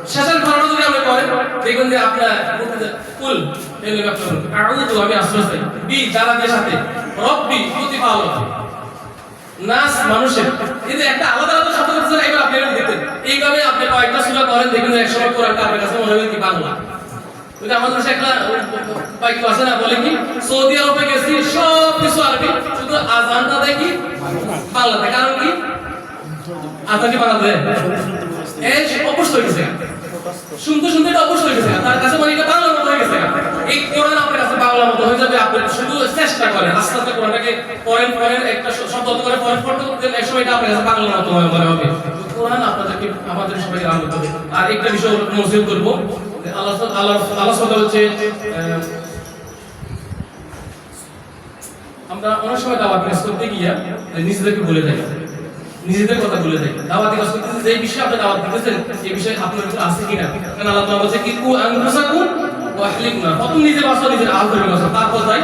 শেষের ঘটনা যদি আমরা করেন দেখবেন যে আপনার কুল এলে ব্যাপার আউযু আমি আশ্রয় চাই বি জালাদের সাথে রব্বি প্রতিপালক নাস মানুষের এই যে একটা আলাদা আলাদা শব্দ আছে এবার আপনি দেখতেন এইভাবে আপনি কয়েকটা সূরা করেন দেখবেন এক সময় কোরআনটা আপনার কাছে মনে হবে কি বাংলা ওই যে আমাদের কাছে একটা বাইক আছে না বলে কি সৌদি আরবে গেছি সব কিছু আরবি শুধু আযানটা দেখি বাংলাতে কারণ কি আযানই বাংলাতে এই অবশ্য হয়ে গেছে শুনতে শুনতে এটা অবশ্য হয়ে গেছে তার কাছে মানে এটা বাংলার মতো হয়ে গেছে এই কোরআন আপনার কাছে বাংলার মতো হয়ে যাবে আপনি শুধু চেষ্টা করেন আস্তে আস্তে কোরআনটাকে পড়েন একটা শব্দ করে পড়তে এক সময় এটা আপনার কাছে বাংলার মতো মনে হবে কোরআন আপনাদেরকে আমাদের সবাই আনন্দ দেবে আর একটা বিষয় নসিহত করব আল্লাহ সুবহানাহু হচ্ছে আমরা অনেক সময় দাওয়াত পেশ করতে গিয়া নিজেদেরকে ভুলে যাই নিজেদের কথা ভুলে যাই দাওয়াত কাজ করতে যে বিষয়ে আপনি দাওয়াত দিতেছেন এই বিষয়ে আপনার কাছে আছে কিনা কারণ আল্লাহ তাআলা বলেছে কি কু আনফুসাকুম ওয়া আহলিকুম প্রথম নিজে বাঁচো নিজের আহলিকে বাঁচো তারপর তাই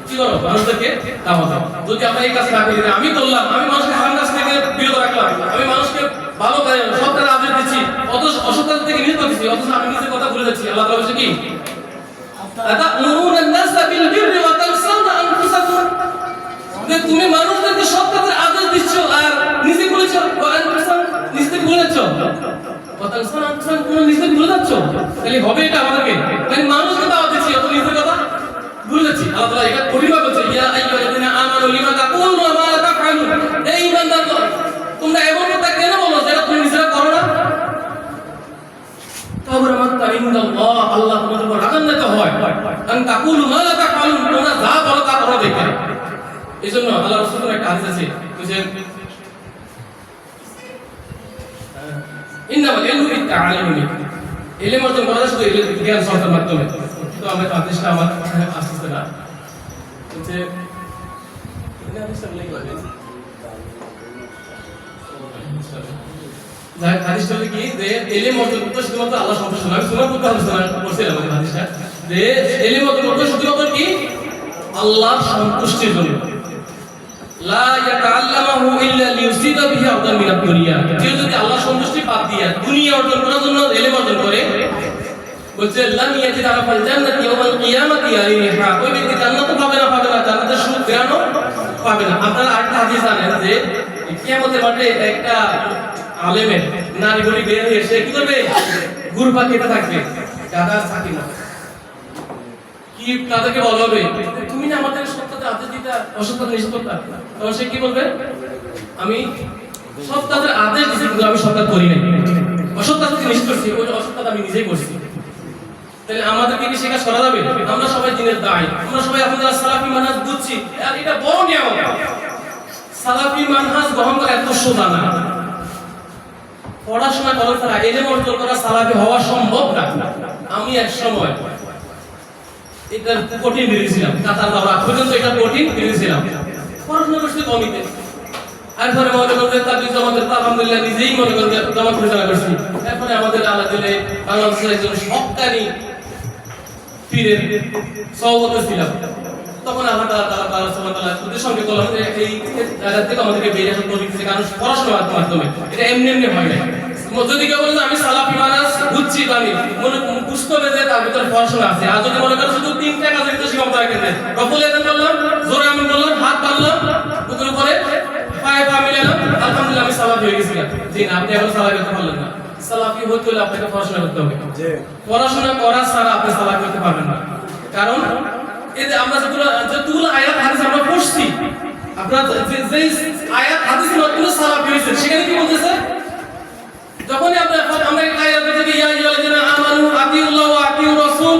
কি করো মানুষদেরকে দাওয়াত দাও যদি আমরা এই কাজ না করি আমি করলাম আমি মানুষকে হারাম কাজ থেকে বিরত রাখলাম আমি মানুষকে ভালো কাজ সব কাজ আদেশ দিচ্ছি অথচ অসৎ কাজ থেকে নিষেধ করছি অথচ আমি নিজের কথা ভুলে যাচ্ছি আল্লাহ তাআলা বলেছে কি আতা'মুরুনা আন-নাসা বিল বিররি ওয়া তানসাউনা আনফুসাকুম যে তুমি মানুষদেরকে সৎ কাজের আদেশ দিচ্ছ আর নিজে বলেছো নিজে বলেছো কথা শুনুন কোন নিজে ভুলে যাচ্ছ তাহলে হবে এটা আমাদেরকে মানে মানুষকে দাওয়াত দিচ্ছি অত নিজের কথা ভুলে যাচ্ছি আল্লাহ তাআলা এটা পরিবার বলছে ইয়া আইয়ুহাল্লাযিনা আমানু লিমা তাকুলুনা মা লা তাফআলুন এই ইমানদার তোমরা এমন কথা কেন বলো যেটা তুমি নিজেরা করো না কাবুরা মাক্তা ইনদাল্লাহ আল্লাহ তোমাদের উপর রাগান্বিত হয় আন তাকুলু মা লা তাফআলুন তোমরা যা বলো তা করো দেখে এইজন্য আল্লাহ রাসূলের একটা হাদিস আছে বুঝেন ইন্নামাল ইলমু বিত-তাআল্লুমি ইলম অর্জন করা শুধু জ্ঞান চর্চার মাধ্যমে তো আমরা হাদিসটা আমার আসছে না যে এটা হাদিসটা বলে গেছে হাদিসটা কি যে ইলম অর্জন করতে শুধুমাত্র আল্লাহ সন্তুষ্ট নয় সুন্নাত করতে বলছিলাম এই হাদিসটা যে ইলম অর্জন করতে শুধুমাত্র কি আল্লাহর সন্তুষ্টির জন্য লা ইয়াতাআল্লামু ইল্লা লিউসিবা বিহি আওদান মিনাদ দুনিয়া যে যদি আল্লাহ সন্তুষ্টি বাদ দিয়া দুনিয়া অর্জন করার জন্য ইলম অর্জন করে বলছে লাম ইয়াজিদ আলাল জান্নাতি ইয়াওমাল কিয়ামাতি আলিহা ওই ব্যক্তি জান্নাত পাবে না জান্নাতের সুখ গ্রাণও পাবে না আপনারা আরেকটা হাদিস জানেন যে কিয়ামতের মাঠে একটা আলেমের নারী বলি বের হয়ে এসে কি করবে গুরবা খেতে থাকবে দাদা সাকি না কি তাদেরকে বলা হবে তুমি না আমাদের সত্যতে আদেশ দিতা অসত্যতা নিষেধ করতা তখন সে কি বলবে আমি সত্যতার আদেশ দিছি কিন্তু আমি সত্যতা করি নাই অসত্যতা নিষেধ করছি ওই অসত্যতা আমি নিজেই করছি তাহলে আমাদেরকে কি শেখা করা যাবে আমরা সবাই দিনের দায় আমরা সবাই আপনাদের সালাফি মানহাজ বুঝছি আর এটা বড় নিয়ামত সালাফি মানহাজ গ্রহণ করা এত সোজা না পড়াশোনা করা ছাড়া ইলম অর্জন করা সালাফি হওয়া সম্ভব না আমি এক সময় এটা কঠিন ভেবেছিলাম কাতার যাওয়ার আগ পর্যন্ত এটা কঠিন ভেবেছিলাম পড়াশোনা করতে কমিতে আর পরে মনে করতে তাবলিগ জামাতের আলহামদুলিল্লাহ নিজেই মনে করতে জামাত পরিচালনা করছি এরপরে আমাদের আল্লাহ দিলে বাংলাদেশের একজন সরকারি পীরের সভাপতি ছিলাম তখন আল্লাহ তাআলা সুবহানাহু সঙ্গে বললাম যে এই জায়গা থেকে আমাদেরকে বেরিয়ে আসতে হবে কারণ পড়াশোনার মাধ্যমে এটা এমনি এমনি হয় না যদি কেউ বলে আমি সালাফি মানহাজ বুঝছি আমি মনে বুঝতে হবে যে তার ভিতরে পড়াশোনা আছে আর যদি মনে করেন শুধু তিনটা কাজের ভিতরে সীমাবদ্ধ রাখেন রফুল আযান করলাম জোরে আমিন বললাম হাত বাঁধলাম বুকের উপরে পায়ে পা মিলালাম আলহামদুলিল্লাহ আমি সালাফি হয়ে গেছি জি না আপনি এখন সালাফি হতে পারলেন না সালাফি হতে হলে আপনাকে পড়াশোনা করতে হবে জি পড়াশোনা করা ছাড়া আপনি সালাফি হতে পারবেন না কারণ এই যে আমরা যতগুলো আয়াত হাদিস আমরা পড়ছি আপনারা যে আয়াত হাদিসের মাধ্যমে সালাফি হয়েছে সেখানে কি বলতেছে যখনই আমরা এই আয়াত থেকে ইয়া আইয়ুহাল্লাযিনা আমানু আতিউল্লাহ ওয়া আতিউর রাসূল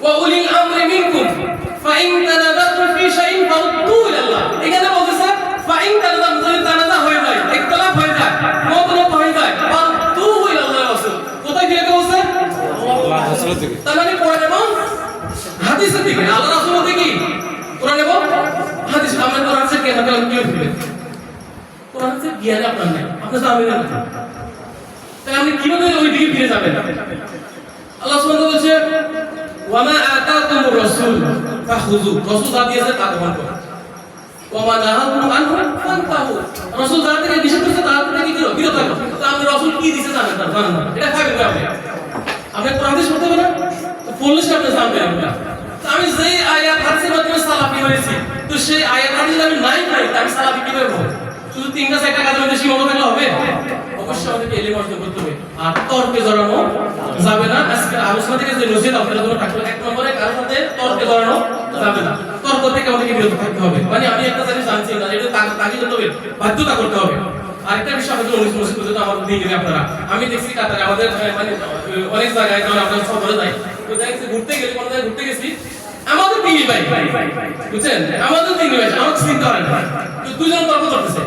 ওয়া উলিল আমরি মিনকুম ফাইন তানাযাতুম ফি শাইইন ফারুদ্দু ইলাল্লাহ এখানে বলতেছে ফাইন তানাযা হয়ে যায় ইখতিলাফ হয়ে যায় মতলব হয়ে যায় ফারুদ্দু ইলাল্লাহ রাসূল কোথায় ফিরে বলছে আল্লাহ রাসূলের দিকে তার মানে কোরআন এবং হাদিসের দিকে আল্লাহ রাসূলের দিকে কোরআন এবং হাদিস আমরা কোরআন থেকে কি ফিরে কোরআন থেকে জ্ঞান আপনার নাই আপনি জানেন না তাই আপনি কিভাবে ওই দিকে ফিরে যাবেন আল্লাহ সুবহানাহু বলছে ওয়া মা আতাকুমুর রাসূল ফাখুযু রাসূল যা দিয়েছে তা গ্রহণ করো ওমা নাহাকুম আনহু ফান্তাহু, রাসূল যারা থেকে নিষেধ করেছে তারা থেকে কি বিরত থাকো। তো আপনি রাসূল কি দিয়েছে জানেন না, জানেন না, এটা খাবেন আপনি। আপনি কোরআন হাদিস পড়তে হবে না, তো পড়লে সে আপনি জানবেন না। তো আমি যেই আয়াত হাদিসের মাধ্যমে সালাফি হয়েছি, তো সেই আয়াত হাদিস আমি নাই পাই, আমি সালাফি কিভাবে হব? শুধু তিনটা চারটা কাজের মধ্যে সীমাবদ্ধ থাকলে হবে? অবশ্যই আমাদেরকে ইলম অর্জন করতে হবে, আর তর্কে জড়ানো যাবে না। আজকে আলোচনা থেকে যে নসিহত আপনাদের জন্য থাকলো, এক নম্বরে কারোর সাথে তর্কে জড়ানো যাবে না, তর্ক থেকে আমাদেরকে বিরত থাকতে হবে। মানে আমি একটা জিনিস জানছি না, এটা তাকে করতে হবে, বাধ্যতা করতে হবে। আরেকটা বিষয় আমাদের নসিহত করতে আমাদের দিয়ে দেবে আপনারা। আমি দেখছি কাতারে আমাদের মানে অনেক জায়গায় যখন আমরা সফরে যাই, তো দেখছি ঘুরতে গেলে কোনো জায়গায় ঘুরতে গেছি, আমাদের দিনই ভাই বুঝছেন, আমাদের দিনই ভাই আমাকে চিন্তা হয় না, দুজন তর্ক করতেছে,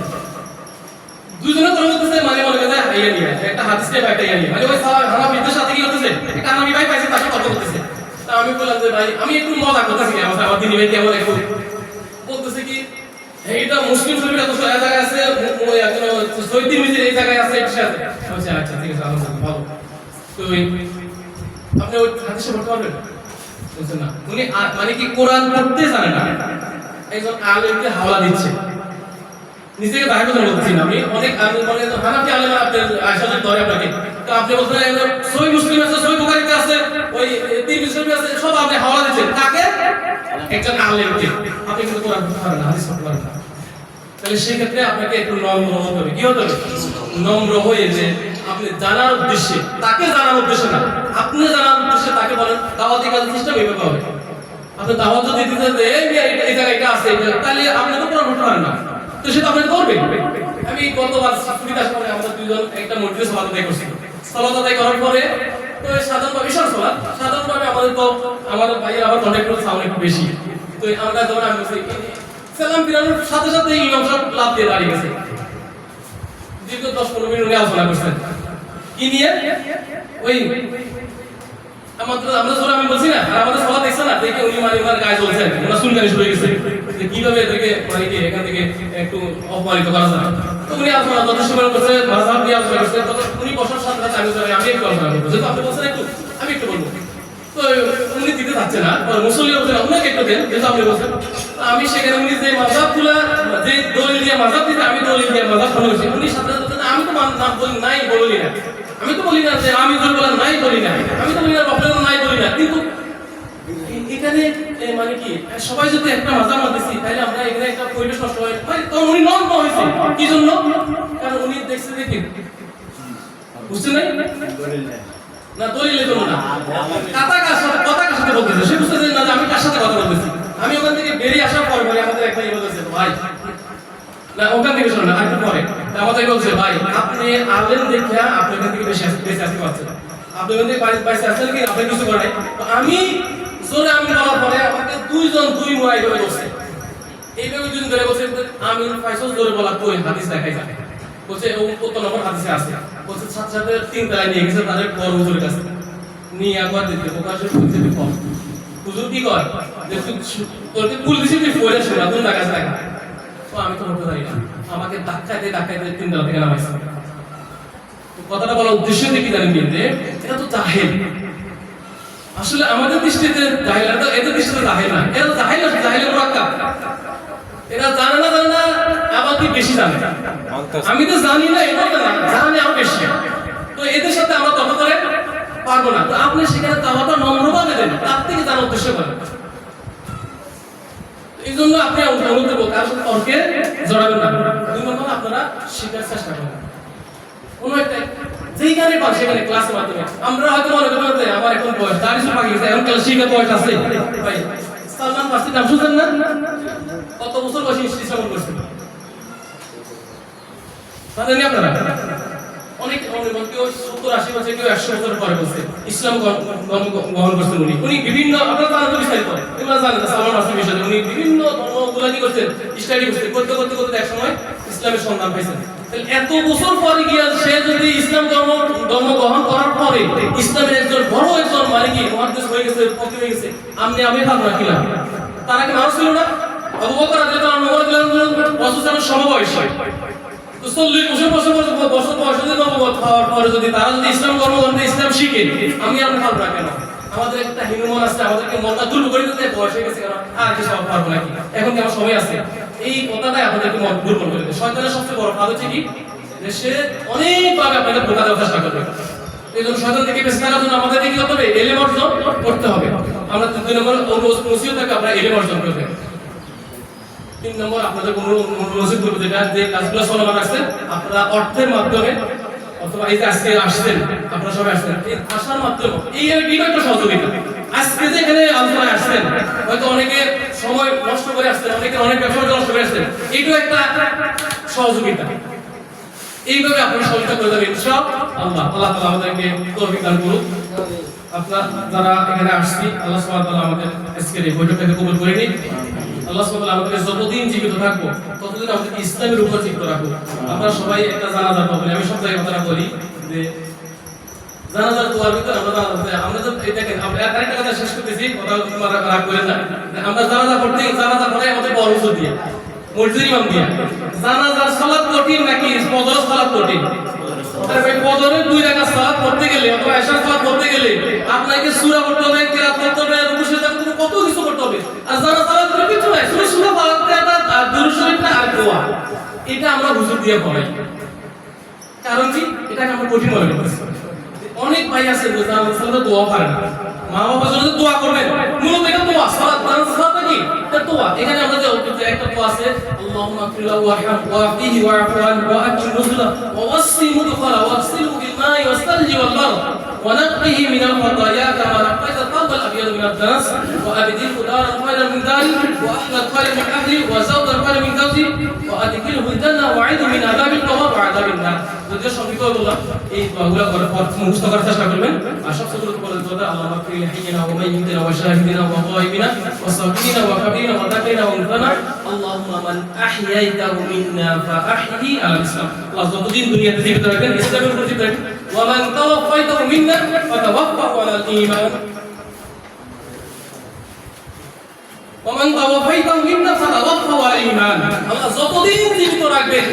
দুজনে তর্ক করতেছে, মানে মনে করে হাইয়া নিয়ে একটা হাদিস নিয়ে একটা ইয়া নিয়ে, মানে ওই হানাফিদের সাথে কি করতেছে, একটা হানাফি ভাই পাইছে তাকে তর্ক করতেছে। তা আমি বললাম যে ভাই আমি একটু মজা করতেছি, আমার দিনই ভাই কেমন একটু বলতেছে কি এইটা মুসলিম শরীফের এত জায়গায় আছে, ওই এখন সৈয়দ মিজির এই জায়গায় আছে, এটা আছে। আচ্ছা আচ্ছা ঠিক আছে, আলহামদুলিল্লাহ ভালো। তো আপনি ওই হাদিসে পড়তে পারবেন? বুঝছেন না, উনি মানে কি কোরআন পড়তে জানে না, একজন আলেমকে হাওলা দিচ্ছে। নিজেকে দায় করে বলছি না আমি, অনেক আমি মানে হানাফি আলেম আপনার আয়সাদের ধরে আপনাকে, তো আপনি বলছেন সহিহ মুসলিম আছে, সহিহ বুখারীতে আছে, ওই তিরমিজি শরীফে আছে, সব আপনি হাওলা দিচ্ছেন কাকে? একজন আলেমকে। আপনি কিন্তু কোরআন পড়তে পারেন না, হাদিস পড়তে পারেন না। তাহলে সেই ক্ষেত্রে আপনাকে একটু নম্র হতে হবে। কি হতে হবে? নম্র হয়ে যে আপনি জানার উদ্দেশ্যে, তাকে জানার উদ্দেশ্যে না, আপনি জানার উদ্দেশ্যে তাকে বলেন দাওয়াতি কাজের সিস্টেম এইভাবে হবে। আপনি দাওয়াত যদি দিতে যে এই জায়গায় এটা আছে, তাহলে আপনি তো কোরআন পড়তে পারেন না, তো সেটা আপনি করবেন। আমি গতবার ছুটিতে আসার পরে আমরা দুইজন একটা মসজিদে সালাত আদায় করছি। সালাত আদায় করার পরে তো সাধারণভাবে ঈশার সালাত, সাধারণভাবে আমাদের তো আমাদের ভাইয়ের আবার কন্ট্যাক্ট করে সাউন্ড একটু বেশি, তো আমরা যখন আমি সালাম ফিরানোর সাথে সাথে ইমাম সাহেব লাফ দিয়ে দাঁড়িয়ে গেছে। দীর্ঘ 10-15 মিনিট উনি আলোচনা করছেন কি নিয়ে, ওই আমরা সরে আমি বলছি না, আর আমাদের সবাই দেখছে না, দেখে উনি মানে ওনার গায়ে জ্বলছেন, ওনার চুলকানি শুরু হয়ে গেছে যে কিভাবে এদেরকে মানে কি এখান থেকে একটু অপমানিত করা যায়। তো উনি আলোচনা যথেষ্ট করে করছে, মাযহাব নিয়ে আলোচনা করছে, উনি বসার সাথে সাথে আমি একটু আলোচনা করবো, যেহেতু আপনি বলছেন একটু আমি একটু বলবো। তো উনি দিতে চাচ্ছে না, মুসল্লি বলছেন আপনাকে একটু দেন, যেহেতু আপনি বলছেন। আমি সেখানে উনি যে মাযহাবগুলো যে দলিল দিয়ে মাযহাব দিতে, আমি দলিল দিয়ে মাযহাব শুনে গেছি, উনি সাথে সাথে আমি তো নাম বলি নাই বলি না, আমি তো বলি না যে আমি জোর বলা নাই বলি না, আমি তো বলি না আপনারা নাই বলি না, কিন্তু এখানে মানে কি সবাই যদি একটা মাযহাব মানতেছি, তাহলে আমরা এখানে একটা পরিবেশ নষ্ট হয়, মানে তো উনি নম্র হয়েছে কি জন্য, কারণ উনি দেখছে দেখি বুঝছেন না দলিলের জন্য না, কথা কার সাথে বলতেছে, সে বুঝতেছে না যে আমি কার সাথে কথা বলতেছি। আমি ওখান থেকে বেরিয়ে আসার পর মানে আমাদের একটা ইয়ে বলতেছে ভাই, না ওখান থেকে শোনো না আরেকটু পরে আমাদের বলছে ভাই আপনি আলেম দেখিয়া আপনি ওখান থেকে বেশি আসতে পারছেন, আপনি ওখান থেকে বাইরে আসছেন কি আপনি কিছু করেন। তো আমি জোরে আমি বলার পরে আমাকে দুই মুয়াই করে বসে এইভাবে দুজন ধরে বসে আমি ফাইসল জোরে বলার তো হাদিস দেখাই যায়, বলছে ও কত নম্বর হাদিসে আছে, বলছে সাথে সাথে 3 তলায় নিয়ে গেছে তাদের বড় হুজুরের কাছে নিয়ে একবার দিতে প্রকাশের বুঝতে দিতে হুজুর কি কয় যে তোকে কুল দিছি তুই পড়ে শোনা তুই টাকা টাকা। তো আমি তো বলতে পারি না, আমাকে ধাক্কাতে 3 তলা থেকে নামাইছে। তো কথাটা বলার উদ্দেশ্য কি জানেন কিন্তু এটা তো জাহেল, আসলে আমাদের দৃষ্টিতে জাহেল, এটা এদের দৃষ্টিতে জাহেল না, এটা জাহেল না, জাহেলের মুরাক্কাব। এরা জানে না আবার কি বেশি জানে, আমি তো জানি না এটা না জানি আরো বেশি, তো এদের সাথে আমরা তর্ক করে পারবো না। তো আপনি সেখানে তাওয়াটা নম্রভাবে দেন, তার থেকে জানার উদ্দেশ্য করেন। এই জন্য আপনি অনুরোধ করবো কার সাথে তর্কে জড়াবেন না। 2 নম্বর আপনারা শেখার চেষ্টা করবেন, কোনো একটা যেইখানে পান সেখানে ক্লাসের মাধ্যমে। আমরা হয়তো মনে করবো যে আমার এখন বয়স 40 পাকে গেছে, এখন ক্লাস শেখার বয়স আছে ভাই। সালমান ফার্সি নাম শুনছেন না? কত বছর বয়সে ইসলাম করছে জানেন আপনারা? অনেক কেউ 70-80 বছর, কেউ 100 বছর পরে বলছে ইসলাম গ্রহণ করছেন উনি। উনি বিভিন্ন আপনারা জানেন তো বিস্তারিত, তোমরা জানেন সালমান ফার্সির বিষয়ে উনি বিভিন্ন ধর্মগুলা কি করছেন স্টাডি করতে করতে এক সময় ইসলামের সন্ধান পাইছেন। এত বছর পরে গিয়া সে যদি ইসলাম ধর্ম গ্রহণ করার পরে ইসলামের একজন বড় একজন মানে কি মুহাদ্দিস হয়ে গেছে, ফকিহ হয়ে গেছে, আমি ভাব রাখিলাম তারা কি মানুষ ছিল না? আবু বকর রাদিয়াল্লাহু আনহু রাসূলের সমবয়সী, তো 40 বছর বয়সে নবুয়ত পাওয়ার পরে যদি তারা যদি ইসলাম ধর্ম ইসলাম শিখে, আমি আর ভাব রাখে না। আমাদের একটা হিন্দু মন আছে, আমাদেরকে মনটা দুর্বল করে দিতে বয়স হয়ে গেছে, কারণ আর কি সব পারবো নাকি, এখন কি আমার সময় আছে? এই কথাটাই আপনাদেরকে মজবুর করে দেবে। শয়তানের সবচেয়ে বড় কাজ হচ্ছে কি, যে সে অনেকভাবে আপনাদের ধোঁকা দেওয়ার চেষ্টা করবে। এই জন্য শয়তান থেকে বেঁচে থাকার জন্য আমাদের কি করতে হবে? এলেম অর্জন করতে হবে। আমরা 2 নম্বর নসিহত থেকে আমরা এলেম অর্জন করতে হবে। 3 নম্বর আপনাদের কোনো নসিহত করবে, যেটা যে কাজগুলো চলমান আছে আপনারা অর্থের মাধ্যমে অথবা এই যে আজকে আসছেন, আপনারা সবাই আসছেন, এই আসার মাধ্যমে এই একটা সহযোগিতা। আজকে যে এখানে আলোচনায় আসছেন, হয়তো অনেকে সময় নষ্ট করে আসছেন, অনেকে অনেক ব্যবসা নষ্ট করে আসছেন, এইটাও একটা সহযোগিতা। এইভাবে আপনারা সহযোগিতা করে দেবেন ইনশাআল্লাহ। আল্লাহ তাআলা আমাদেরকে তৌফিক দান করুন। আপনারা যারা এখানে আসছি, আল্লাহ সুবহানাহু ওয়া তাআলা আমাদের আজকের এই বৈঠকটাকে কবুল করে নিন। আল্লাহ সুবহানাহু ওয়া তাআলা আমাদেরকে যতদিন জীবিত থাকবো ততদিন আমাদেরকে ইসলামের উপর জীবিত রাখুন। আমরা সবাই একটা জানাজা পড়ি, আমি সব জায়গায় কথা বলি যে জানাজার দোয়ার ভিতরে আমরা তো দেখেন, আমরা আরেকটা কথা শেষ করতেছি, কথা রাগ করেন না। আমরা জানাজা পড়তে আমাদের বড় হুজুর দিয়ে মসজিদ ইমাম দিয়ে জানাজার সালাত কঠিন নাকি ফজর সালাত কঠিন? আরে ভাই, ফজরের 2 রাকাত সালাত পড়তে গেলে অথবা ইশার সালাত পড়তে গেলে আপনাকে সূরা পড়তে হবে, কিরাত পড়তে হবে, রুকু সিজদা করতে হবে, কত কিছু করতে হবে। আর জানাজা সালাত করে কিছু নাই, শুধু সূরা ফাতিহা আর দুরূদ শরীফটা আর দোয়া, এটা আমরা হুজুর দিয়ে পড়াই। কারণ কি, এটাকে আমরা কঠিন মনে করতেছি। অনেক ভাই আছে যে জানাজা দোয়া পারে না, মা বাবার জন্য দোয়া করবেন, মূলত এটা দোয়া। সালাত সালাত কি এটা দোয়া। এখানে আমরা যে একটা দোয়া আছে, আল্লাহুম্মা ফিরলাহু ওয়াহফিহি ওয়া'ফু আনহু ওয়া আকরিম নুজুলা ওয়া ওয়াসি মুদখালা ওয়াগসিলহু বিল মা'i ওয়াস-সালজি ওয়াল-বারদ ওয়া নাqqihi মিনাল খাতায়া কামা নাqqাইতা আত-thawbal আbyad মিনাদ দানাস ওয়া আবদিলহু দারান খায়রান মিন দারি ওয়া ahlan khayran min ahli ওয়া zawjan khayran min zawji ওয়া আদখিলহু আল-জান্নাহ ওয়া আ'idhu মিন আযাবিল কবর ওয়া আযাবিন নার। যদি সংক্ষিপ্ত বললাম, এই দোয়াগুলো করার পর মুখস্থ করার চেষ্টা করবেন। আর সবচেয়ে গুরুত্বপূর্ণ দোয়া, আল্লাহুম্মা ফির লিহাইয়িনা ওয়া মাইয়িতিনা ওয়া শাহিদিনা ওয়া গায়িবিনা ওয়া সাগীরিনা ওয়া কাবীরিনা ওয়া দাকিরিনা ওয়া উনসানা আল্লাহুম্মা মান আহইয়াইতাহু মিন্না ফাআহইহি আলাল ইসলাম। আল্লাহ যতদিন দুনিয়াতে জীবিত রাখবেন ইসলামের উপর জীবিত রাখবেন। ওয়া মান তাওয়াফাইতাহু মিন্না ফাতাওয়াফাহু আলাল ঈমান। ওয়া মান তাওয়াফাইতাহু মিন্না ফাতাওয়াফাহু আলাল ঈমান। আল্লাহ যতদিন জীবিত রাখবেন